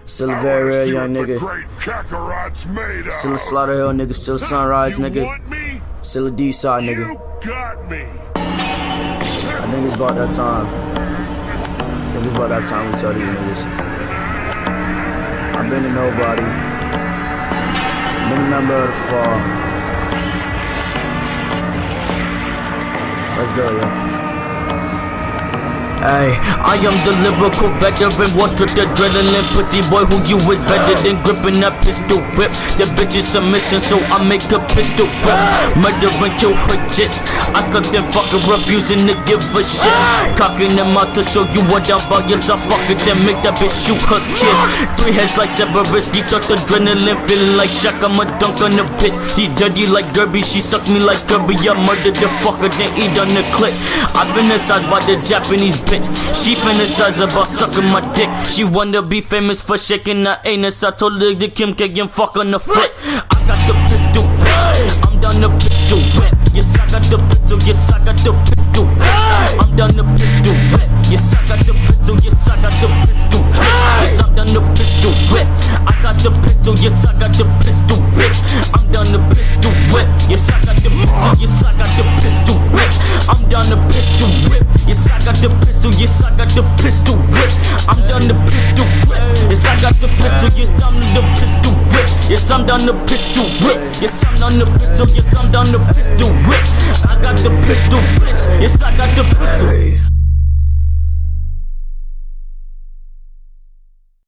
Still a very real young nigga. Still a Slaughter Hill nigga. Still a Sunrise nigga. Still a D-side nigga. I think it's about that time. We tell these niggas. I've been a nobody. Been a member of the fall. Let's go, yo. Ay, I am the lyrical veteran, Wall Street adrenaline, pussy boy who you is better than gripping that pistol whip. The bitch is submission, so I make a pistol whip. Murder and kill her jits. I stuck them fucking refusing to give a shit. Cocking them out to show you what I'm about. Yes, I fuck it, then make that bitch shoot her kids. 3 heads like Severisky, thought adrenaline, feeling like Shaq. I'm a dunk on the bitch. She dirty like Derby, she suck me like Kirby. I murdered the fucker, then eat on the clip. I fantasized by the Japanese bitch. She fantasize about sucking my dick. She wanna be famous for shaking her anus. I told her the Kim K and fuck on the flick. I got the pistol, bitch. I'm down the pistol whip. Yes, I got the pistol. Yes, I got the pistol, bitch. I'm down the pistol whip. Yes, I got the pistol. Yes, I got the pistol whip. Yes, I'm down the pistol whip. I got the pistol. Yes, I got the pistol, bitch. I'm down the pistol whip. Yes, I got the pistol. Yes, I got the pistol, bitch. I'm down the pistol whip. Yes, I got the pistol. Yes, I got the pistol whip. I'm down the pistol whip. Yes, I got the pistol. Yes, I'm the pistol whip. Yes, I'm down the pistol whip. Yes, I'm down the pistol. Yes, I'm down the pistol whip. I got the pistol, bitch. Yes, I got the pistol.